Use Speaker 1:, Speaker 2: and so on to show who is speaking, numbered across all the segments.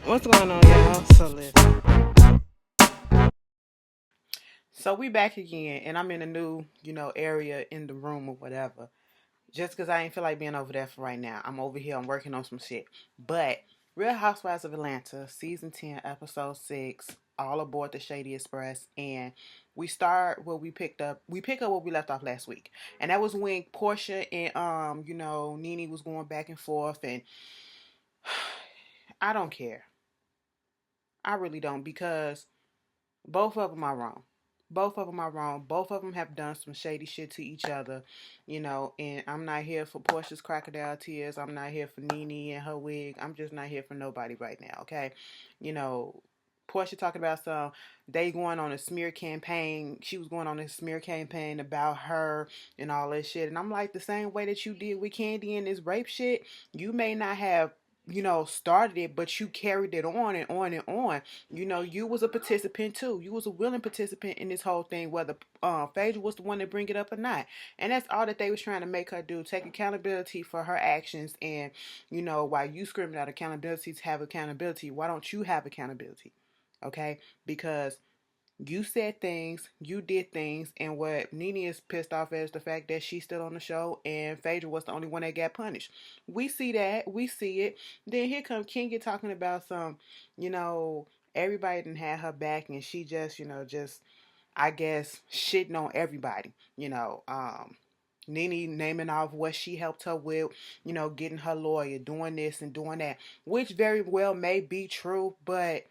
Speaker 1: What's going on, y'all? So listen. So we back again, and I'm in a new, area in the room or whatever. Just because I ain't feel like being over there for right now. I'm over here. I'm working on some shit. But Real Housewives of Atlanta, season 10, episode 6. All aboard the Shady Express, and we start where we picked up. We pick up where we left off last week, and that was when Porsha and Nene was going back and forth, and I don't care. I really don't because both of them are wrong. Both of them are wrong. Both of them have done some shady shit to each other, and I'm not here for Portia's crocodile tears. I'm not here for Nene and her wig. I'm just not here for nobody right now, okay? You know, Portia talking about they going on a smear campaign. She was going on a smear campaign about her and all that shit. And I'm like, the same way that you did with Candy and this rape shit, you may not have started it, but you carried it on and on and on. You was a participant too. You was a willing participant in this whole thing, whether Phaedra was the one to bring it up or not. And that's all that they was trying to make her do: take accountability for her actions. And while you screaming out accountability to have accountability, why don't you have accountability? Okay, because you said things, you did things, and what Nene is pissed off at is the fact that she's still on the show and Phaedra was the only one that got punished. We see that, we see it. Then here comes Kenya talking about you know, everybody didn't have her back and she just I guess shitting on everybody. Nene naming off what she helped her with, getting her lawyer, doing this and doing that, which very well may be true, but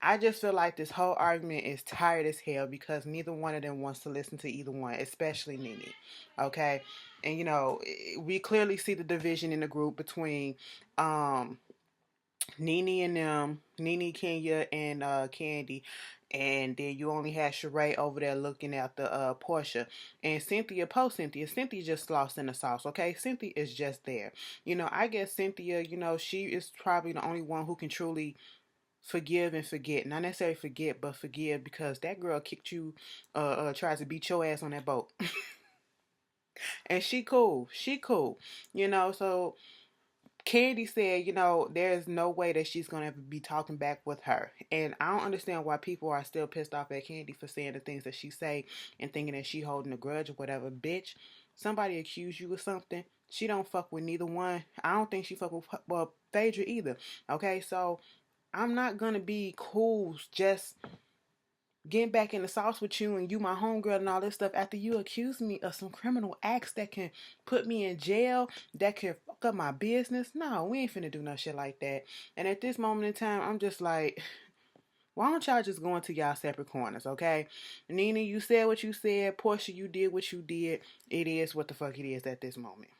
Speaker 1: I just feel like this whole argument is tired as hell because neither one of them wants to listen to either one, especially Nene. Okay? And we clearly see the division in the group between um Nene and them, Nene, Kenya, and Candy. And then you only had Sheree over there looking at the Porsha. And Cynthia, post Cynthia. Cynthia just lost in the sauce, okay? Cynthia is just there. I guess Cynthia, she is probably the only one who can truly forgive and forget. Not necessarily forget, but forgive because that girl kicked you, tries to beat your ass on that boat. And she cool. She cool. So Candy said, there's no way that she's going to be talking back with her. And I don't understand why people are still pissed off at Candy for saying the things that she say and thinking that she holding a grudge or whatever. Bitch, somebody accused you of something. She don't fuck with neither one. I don't think she fuck with Phaedra either. Okay, so I'm not gonna be cool just getting back in the sauce with you and you my homegirl and all this stuff after you accuse me of some criminal acts that can put me in jail, that can fuck up my business. No, we ain't finna do no shit like that. And at this moment in time, I'm just like, why don't y'all just go into y'all separate corners, okay? Nene, you said what you said. Portia, you did what you did. It is what the fuck it is at this moment.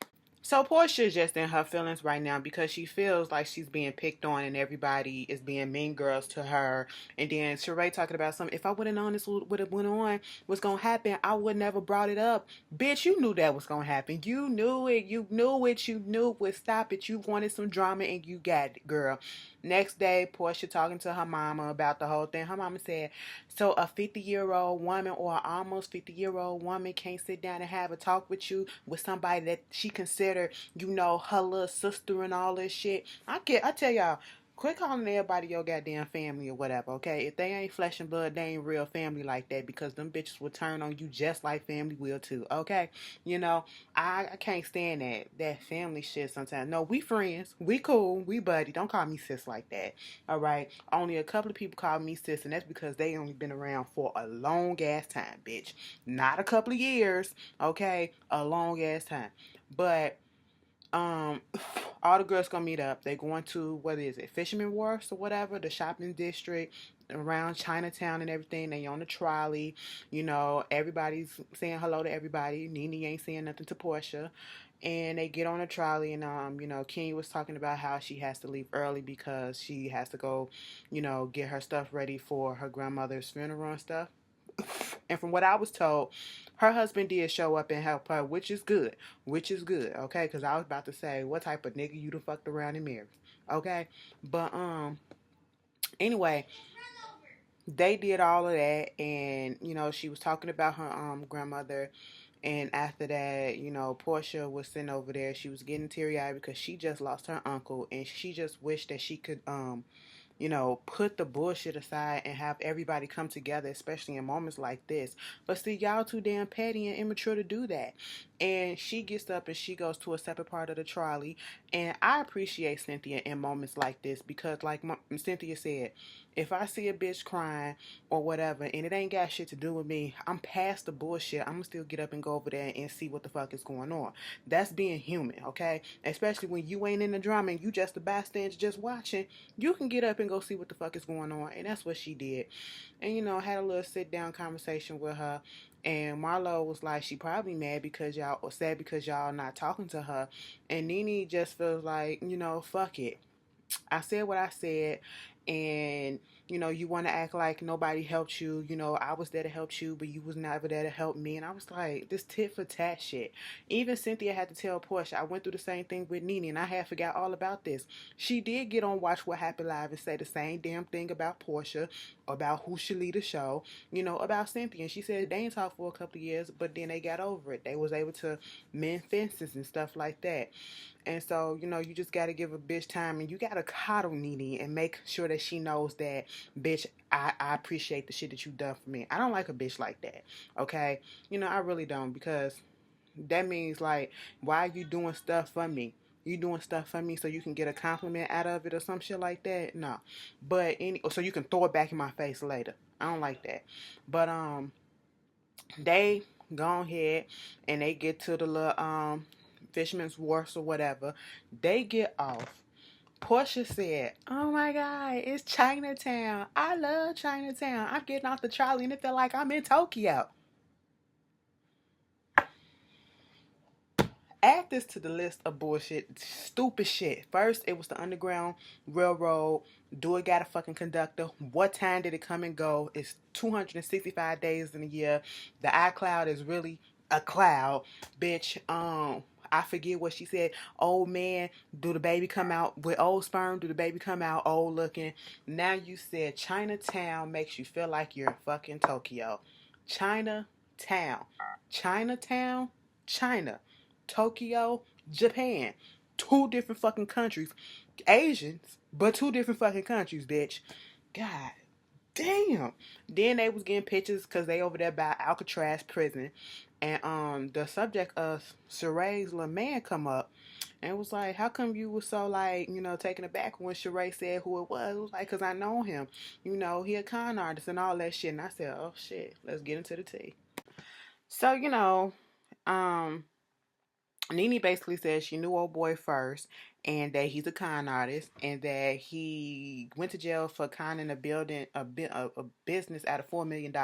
Speaker 1: So Portia's just in her feelings right now because she feels like she's being picked on and everybody is being mean girls to her. And then Sheree talking about something. If I would have known this would have went on, what's gonna happen, I would never brought it up. Bitch, you knew that was gonna happen. You knew it. You knew it. You knew it would stop it. You wanted some drama and you got it, girl. Next day, Portia talking to her mama about the whole thing. Her mama said, so a 50-year-old woman or an almost 50-year-old woman can't sit down and have a talk with you with somebody that she considered, her little sister and all this shit. I tell y'all, quit calling everybody your goddamn family or whatever, okay? If they ain't flesh and blood, they ain't real family like that because them bitches will turn on you just like family will too, okay? You know, I can't stand that family shit sometimes. No, we friends. We cool. We buddy. Don't call me sis like that. All right. Only a couple of people call me sis, and that's because they only been around for a long ass time, bitch. Not a couple of years, okay? A long ass time. But um all the girls gonna meet up. They going to, what is it, Fisherman Wharfs or whatever, the shopping district around Chinatown and everything. They on the trolley. Everybody's saying hello to everybody. Nene ain't saying nothing to Porsha. And they get on the trolley, and Kenya was talking about how she has to leave early because she has to go, get her stuff ready for her grandmother's funeral and stuff. And from what I was told, her husband did show up and help her, which is good. Which is good, okay? Because I was about to say, what type of nigga you done fucked around and married, okay? But anyway, they did all of that, and she was talking about her grandmother. And after that, Portia was sitting over there. She was getting teary eyed because she just lost her uncle, and she just wished that she could put the bullshit aside and have everybody come together, especially in moments like this. But see, y'all too damn petty and immature to do that. And she gets up and she goes to a separate part of the trolley. And I appreciate Cynthia in moments like this because, like Cynthia said, if I see a bitch crying or whatever and it ain't got shit to do with me, I'm past the bullshit. I'm gonna still get up and go over there and see what the fuck is going on. That's being human, okay? Especially when you ain't in the drama and you just a bystander just watching, you can get up and go see what the fuck is going on. And that's what she did. And had a little sit down conversation with her. And Marlo was like, she probably mad because y'all, or sad because y'all not talking to her. And Nene just feels like, fuck it. I said what I said, and you want to act like nobody helped you. I was there to help you, but you was never there to help me. And I was like, this tit for tat shit. Even Cynthia had to tell Porsha, I went through the same thing with Nene, and I had forgot all about this. She did get on Watch What Happened Live and say the same damn thing about Porsha, about who should lead the show, about Cynthia. And she said they ain't talked for a couple of years, but then they got over it. They was able to mend fences and stuff like that. And so, you just got to give a bitch time and you got to coddle Nene and make sure that she knows that, bitch, I appreciate the shit that you done for me. I don't like a bitch like that, okay? I really don't, because that means, like, why are you doing stuff for me? You doing stuff for me so you can get a compliment out of it or some shit like that? No. But, so you can throw it back in my face later. I don't like that. But, they go ahead and they get to the little Fisherman's Wharf or whatever. They get off. Porsha said, oh my God, it's Chinatown. I love Chinatown. I'm getting off the trolley and it felt like I'm in Tokyo. Add this to the list of bullshit, stupid shit. First, it was the Underground Railroad. Do it got a fucking conductor? What time did it come and go? It's 265 days in a year. The iCloud is really a cloud, bitch. I forget what she said. Old man, do the baby come out with old sperm? Do the baby come out old looking? Now you said Chinatown makes you feel like you're in fucking Tokyo. Chinatown. Chinatown? China. Tokyo, Japan. Two different fucking countries. Asians, but two different fucking countries, bitch. God damn. Then they was getting pictures because they over there by Alcatraz prison. And the subject of Sheree's little man come up and was like, how come you was so, like, taken aback when Sheree said who it was? It was like, because I know him. He a con artist and all that shit. And I said, oh shit, let's get into the tea. So, Nene basically says she knew old boy first and that he's a con artist and that he went to jail for conning a business out of $4 million.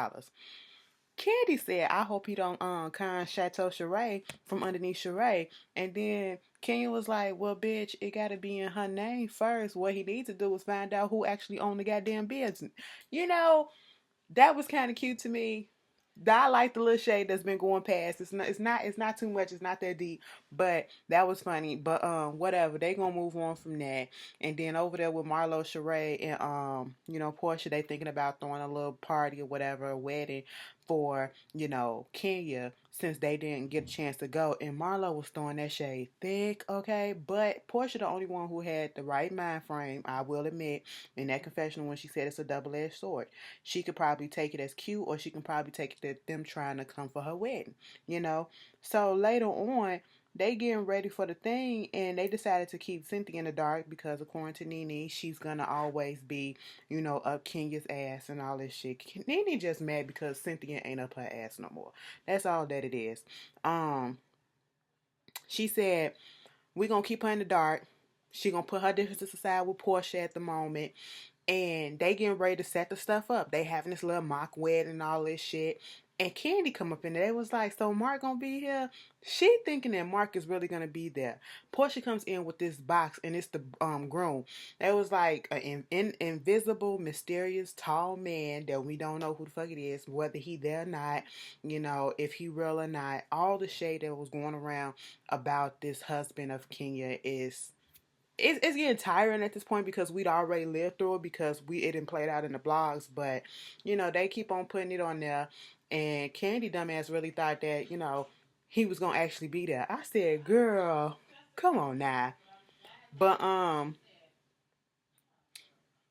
Speaker 1: Candy said, I hope he don't con Chateau Sheree from underneath Sheree. And then Kenya was like, well, bitch, it got to be in her name first. What he needs to do is find out who actually owned the goddamn business. That was kind of cute to me. I like the little shade that's been going past. It's not too much. It's not that deep, but that was funny. But whatever. They gonna move on from that. And then over there with Marlo, Sheree, and Porsha, they thinking about throwing a little party or whatever, a wedding for Kenya, since they didn't get a chance to go. And Marlo was throwing that shade thick, okay. But Porsha, the only one who had the right mind frame, I will admit, in that confessional when she said it's a double-edged sword. She could probably take it as cute, or she can probably take it that them trying to come for her wedding, So later on, they getting ready for the thing, and they decided to keep Cynthia in the dark because, according to Nene, she's gonna always be, up Kenya's ass and all this shit. Nene just mad because Cynthia ain't up her ass no more. That's all that it is. She said, we're gonna keep her in the dark. She gonna put her differences aside with Porsha at the moment. And they getting ready to set the stuff up. They having this little mock wedding and all this shit. And Candy come up in there. They was like, so Mark gonna be here? She thinking that Mark is really gonna be there. Porsha comes in with this box, and it's the groom. It was like an invisible, mysterious, tall man that we don't know who the fuck it is, whether he there or not, if he real or not. All the shade that was going around about this husband of Kenya is... It's getting tiring at this point because we'd already lived through it because it didn't play out in the blogs, but they keep on putting it on there, and Candy dumbass really thought that he was gonna actually be there. I said, girl, come on now. But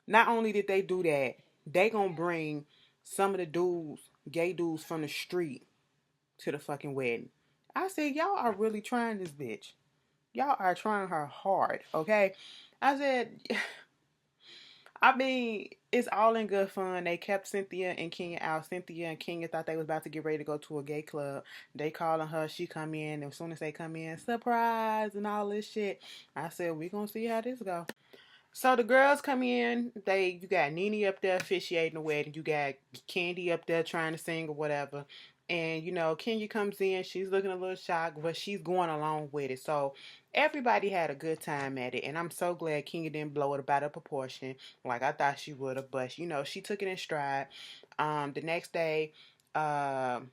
Speaker 1: Not only did they do that, they gonna bring some of the dudes, gay dudes from the street to the fucking wedding. I said, y'all are really trying this bitch. Y'all are trying her hard, okay? I said, I mean, it's all in good fun. They kept Cynthia and Kenya out. Cynthia and Kenya thought they was about to get ready to go to a gay club. They calling her. She come in. As soon as they come in, surprise and all this shit. I said, we gonna see how this go. So the girls come in. You got Nene up there officiating the wedding. You got Candy up there trying to sing or whatever. And Kenya comes in. She's looking a little shocked, but she's going along with it. So everybody had a good time at it, and I'm so glad Kenya didn't blow it about a proportion like I thought she would have. But she took it in stride. The next day, well,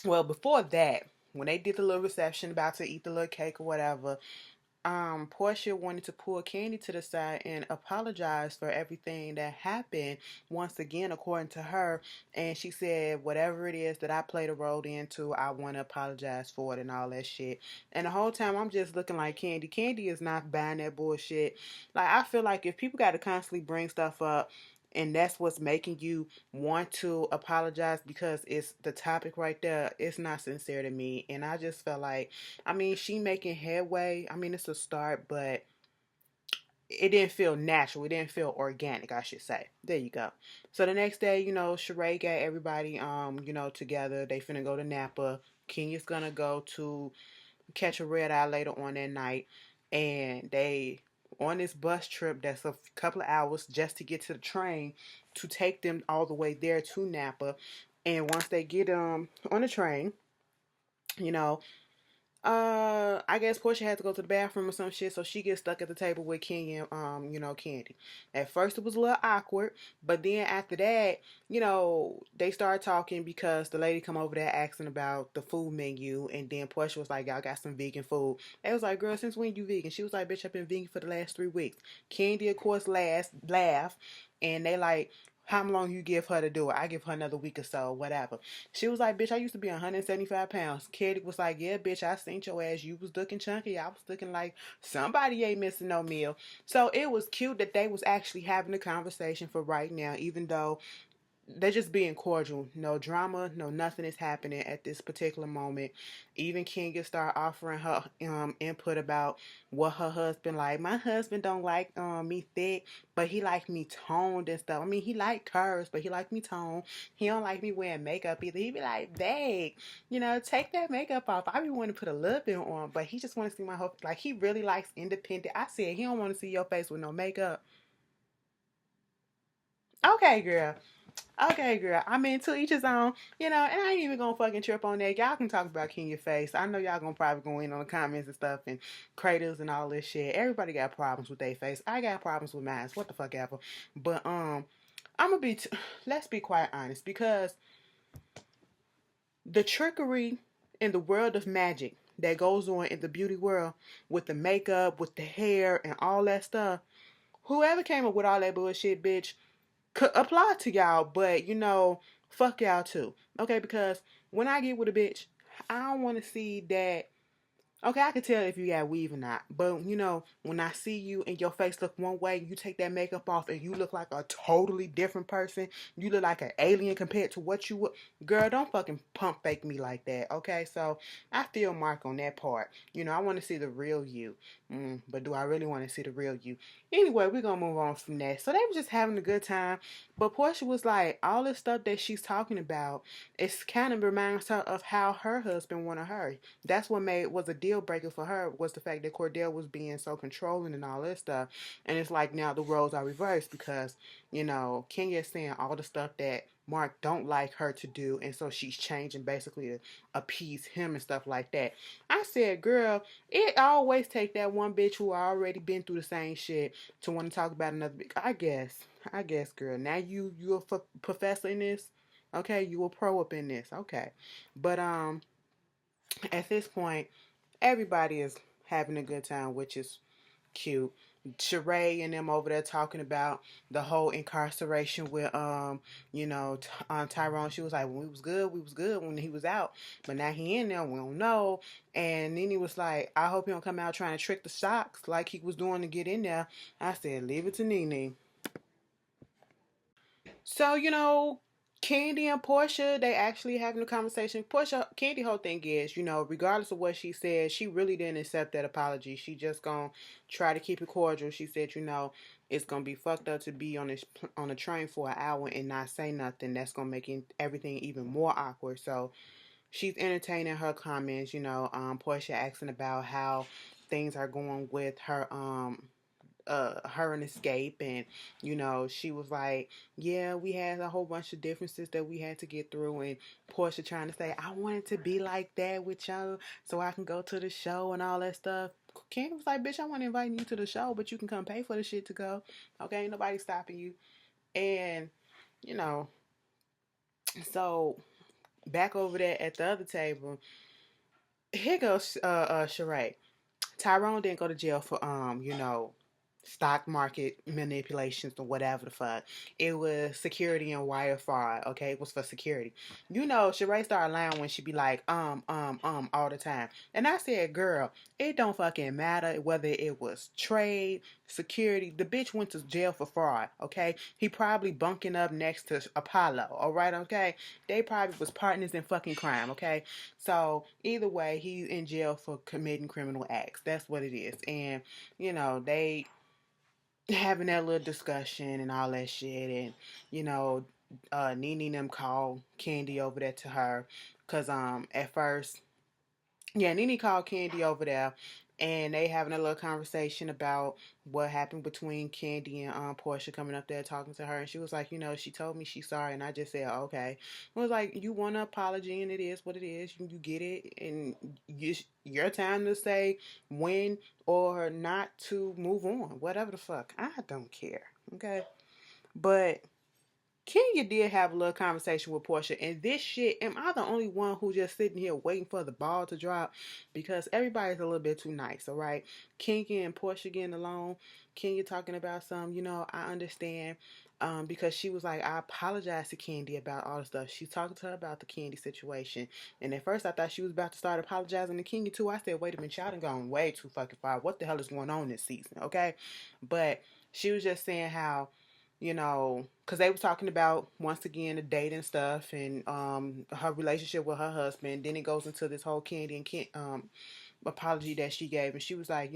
Speaker 1: before that, when they did the little reception, about to eat the little cake or whatever, Porsha wanted to pull Candy to the side and apologize for everything that happened once again, according to her. And she said, whatever it is that I played a role into, I want to apologize for it and all that shit. And the whole time I'm just looking like Candy. Candy is not buying that bullshit. Like, I feel like if people got to constantly bring stuff up, and that's what's making you want to apologize because it's the topic right there, it's not sincere to me. And I just felt like, I mean, she making headway. I mean, it's a start, but it didn't feel natural. It didn't feel organic, I should say. There you go. So the next day, Sheree got everybody, together. They finna go to Napa. Kenya's gonna go to catch a red eye later on that night. And they on this bus trip that's a couple of hours just to get to the train to take them all the way there to Napa. And once they get on the train, you know, I guess Porsha had to go to the bathroom or some shit, so she gets stuck at the table with Kenya and, Candy. At first it was a little awkward, but then after that, they started talking because the lady come over there asking about the food menu, and then Porsha was like, y'all got some vegan food. They was like, girl, since when you vegan? She was like, bitch, I've been vegan for the last 3 weeks. Candy, of course, laugh, and they like, how long you give her to do it? I give her another week or so, whatever. She was like, bitch, I used to be 175 pounds. Kid was like, yeah, bitch, I seen your ass. You was looking chunky. I was looking like somebody ain't missing no meal. So it was cute that they was actually having a conversation for right now, even though they're just being cordial. No drama, no nothing is happening at this particular moment. Even Kenya start offering her input about what her husband like. My husband don't like me thick, but he like me toned and stuff. I mean, he like curves, but he like me toned. He don't like me wearing makeup either. He be like, babe, take that makeup off. I be wanting to put a little bit on, but he just want to see my whole, like, he really likes independent. I said, he don't want to see your face with no makeup. Okay, girl. Okay, girl. I mean, to each his own, and I ain't even gonna fucking trip on that. Y'all can talk about Kenya face. I know y'all gonna probably go in on the comments and stuff and craters and all this shit. Everybody got problems with their face. I got problems with mine. What the fuck ever. But I'm gonna be. Let's be quite honest, because the trickery in the world of magic that goes on in the beauty world with the makeup, with the hair, and all that stuff. Whoever came up with all that bullshit, bitch, could apply to y'all, but fuck y'all too. Okay, because when I get with a bitch, I don't want to see that. Okay, I can tell if you got weave or not, but when I see you and your face look one way, you take that makeup off and you look like a totally different person. You look like an alien compared to what you would. Girl, don't fucking pump fake me like that. Okay, so I feel Mark on that part. I want to see the real you. But do I really want to see the real you? Anyway, we're gonna move on from that. So they were just having a good time, but Porsha was like, all this stuff that she's talking about, it's kind of reminds her of how her husband wanted her. That's what was a deal breaker for her, was the fact that Cordell was being so controlling and all this stuff. And it's like now the roles are reversed because Kenya is saying all the stuff that Mark don't like her to do, and so she's changing basically to appease him and stuff like that. I said, girl, it always take that one bitch who already been through the same shit to want to talk about another bitch. I guess, girl. Now you a professor in this. Okay, you a pro up in this. Okay, but at this point, everybody is having a good time, which is cute. Sheree and them over there talking about the whole incarceration with Tyrone. She was like, when we was good when he was out, but now he in there, we don't know. And then he was like, I hope he don't come out trying to trick the shocks like he was doing to get in there. I said, leave it to Nene. So, Candy and Porsha, they actually having a conversation. Candy whole thing is, regardless of what she said, she really didn't accept that apology. She just gonna try to keep it cordial. She said, it's gonna be fucked up to be on a train for an hour and not say nothing. That's gonna make everything even more awkward. So she's entertaining her comments. Porsha asking about how things are going with her and Escape, and she was like, yeah, we had a whole bunch of differences that we had to get through, and Porsha trying to say, I wanted to be like that with y'all so I can go to the show and all that stuff. Candy was like, bitch, I want to invite you to the show, but you can come pay for the shit to go. Okay, ain't nobody stopping you. And you know so back over there at the other table, here goes Sheree. Tyrone didn't go to jail for stock market manipulations or whatever the fuck. It was security and wire fraud. Okay, it was for security. Sheree started lying when she be like all the time. And I said, girl, it don't fucking matter whether it was trade, security. The bitch went to jail for fraud. Okay, he probably bunking up next to Apollo. All right, okay. They probably was partners in fucking crime. Okay, so either way, he's in jail for committing criminal acts. That's what it is. And they having that little discussion and all that shit, and Nene them called Candy over there to her, cause at first, yeah, Nene called Candy over there, and they having a little conversation about what happened between Candy and Porsha coming up there talking to her, and she was like, she told me she's sorry, and I just said okay. It was like, you want an apology, and it is what it is. You get it, and your time to say when or not to move on, whatever the fuck. I don't care, okay, but Kenya did have a little conversation with Porsha, and this shit, am I the only one who just sitting here waiting for the ball to drop? Because everybody's a little bit too nice, all right? Kenya and Porsha getting along, Kenya talking about some, I understand, because she was like, I apologize to Candy about all the stuff. She's talking to her about the Candy situation, and at first I thought she was about to start apologizing to Kenya too. I said, wait a minute, y'all done gone way too fucking far. What the hell is going on this season, okay? But she was just saying how because they was talking about, once again, the date and stuff, and her relationship with her husband. Then it goes into this whole Candy and apology that she gave, and she was like,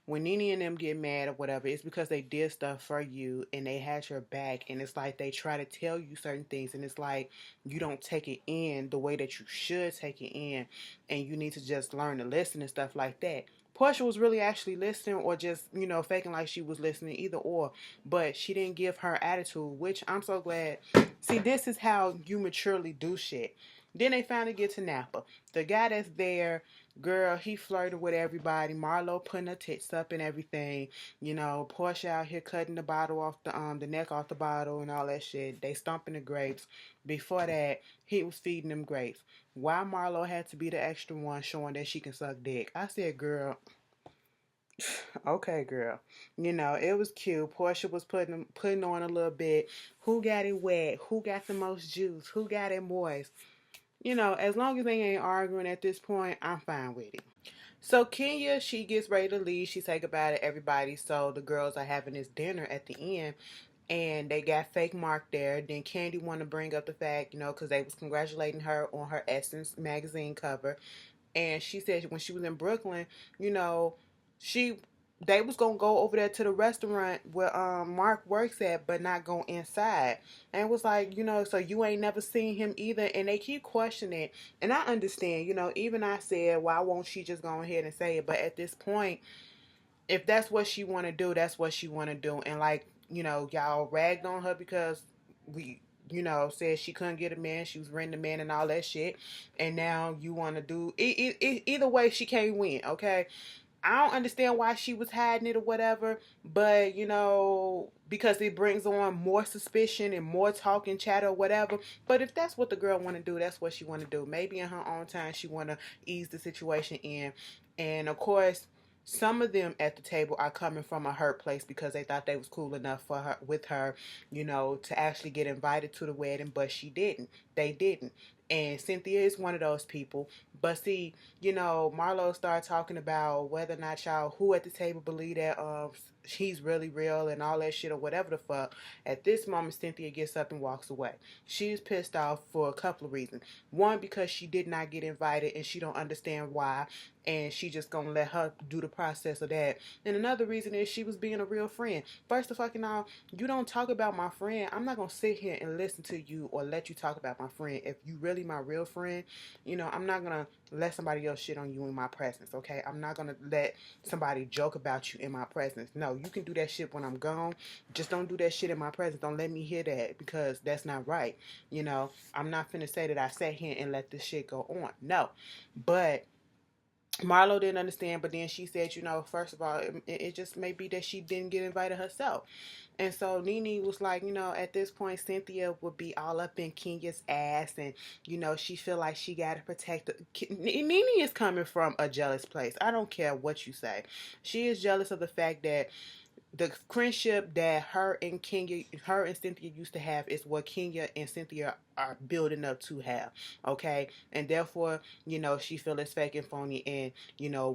Speaker 1: when Nene and them get mad or whatever, it's because they did stuff for you and they had your back, and it's like they try to tell you certain things, and it's like you don't take it in the way that you should take it in, and you need to just learn to listen and stuff like that. Portia was really actually listening, or just, faking like she was listening, either or, but she didn't give her attitude, which I'm so glad. See, this is how you maturely do shit. Then they finally get to Napa. The guy that's there, girl, he flirted with everybody. Marlo putting her tits up and everything. Porsche out here cutting the bottle off the neck off the bottle and all that shit. They stomping the grapes. Before that, he was feeding them grapes. Why Marlo had to be the extra one showing that she can suck dick? I said, girl, okay, girl. It was cute. Porsha was putting on a little bit. Who got it wet? Who got the most juice? Who got it moist? As long as they ain't arguing at this point, I'm fine with it. So Kenya, she gets ready to leave. She say goodbye to everybody. So the girls are having this dinner at the end, and they got fake Mark there. Then Candy want to bring up the fact, because they was congratulating her on her Essence magazine cover, and she said when she was in Brooklyn, you know, she they was gonna go over there to the restaurant where Mark works at, but not go inside. And it was like, so you ain't never seen him either. And they keep questioning, and I understand, even I said, why won't she just go ahead and say it? But at this point, if that's what she want to do, that's what she want to do. And like, y'all ragged on her because we, said she couldn't get a man, she was renting a man and all that shit. And now you want to do either way, she can't win. Okay, I don't understand why she was hiding it or whatever, but because it brings on more suspicion and more talking, chatter, or whatever. But if that's what the girl want to do, that's what she want to do. Maybe in her own time, she want to ease the situation in. And of course, some of them at the table are coming from a hurt place because they thought they was cool enough for her, with her, to actually get invited to the wedding, but she didn't. They didn't. And Cynthia is one of those people. But see, Marlo started talking about whether or not y'all who at the table believe that he's really real and all that shit or whatever the fuck. At this moment, Cynthia gets up and walks away. She's pissed off for a couple of reasons. One, because she did not get invited and she don't understand why, and she just gonna let her do the process of that. And another reason is she was being a real friend. First of all, you don't talk about my friend. I'm not gonna sit here and listen to you or let you talk about my friend. If you really my real friend, I'm not gonna let somebody else shit on you in my presence, okay? I'm not gonna let somebody joke about you in my presence. No, you can do that shit when I'm gone. Just don't do that shit in my presence. Don't let me hear that, because that's not right. I'm not finna say that I sat here and let this shit go on. No. But Marlo didn't understand, but then she said, first of all, it just may be that she didn't get invited herself. And so Nene was like, at this point, Cynthia would be all up in Kenya's ass, and, she feel like she got to protect her. Nene is coming from a jealous place. I don't care what you say. She is jealous of the fact that the friendship that her and Cynthia used to have is what Kenya and Cynthia are building up to have, okay? And therefore, she feel it's fake and phony, and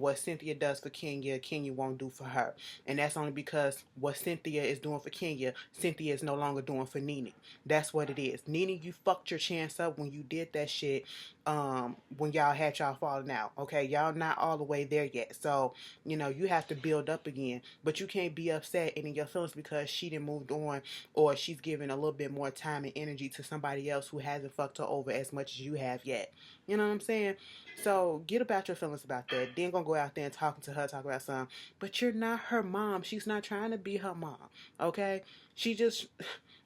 Speaker 1: what Cynthia does for Kenya won't do for her, and that's only because what Cynthia is doing for Kenya is no longer doing for Nene. That's what it is. Nene, you fucked your chance up when you did that shit. When y'all had y'all falling out, okay? Y'all not all the way there yet, so you have to build up again, but you can't be upset and in your feelings because she done moved on, or she's giving a little bit more time and energy to somebody else who hasn't fucked her over as much as you have yet. You know what I'm saying? So get about your feelings about that. Then gonna go out there and talk about something. But you're not her mom. She's not trying to be her mom. Okay? She just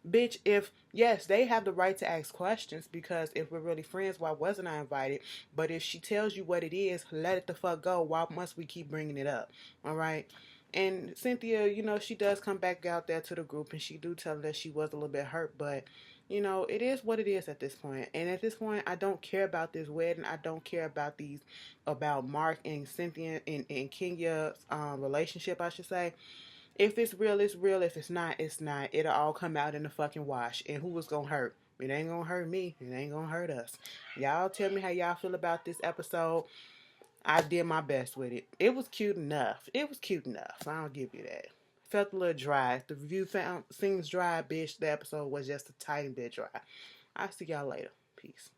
Speaker 1: bitch, if yes, they have the right to ask questions, because if we're really friends, why wasn't I invited? But if she tells you what it is, let it the fuck go. Why must we keep bringing it up? All right. And Cynthia, she does come back out there to the group, and she do tell her that she was a little bit hurt, but it is what it is at this point. And at this point, I don't care about this wedding. I don't care about Mark and Cynthia and Kenya's relationship, I should say. If it's real, it's real. If it's not, it's not. It'll all come out in the fucking wash. And who was gonna hurt? It ain't gonna hurt me. It ain't gonna hurt us. Y'all tell me how y'all feel about this episode. I did my best with it. It was cute enough. It was cute enough. I'll give you that. Felt a little dry. The review seems dry, bitch. The episode was just a tiny bit dry. I'll see y'all later. Peace.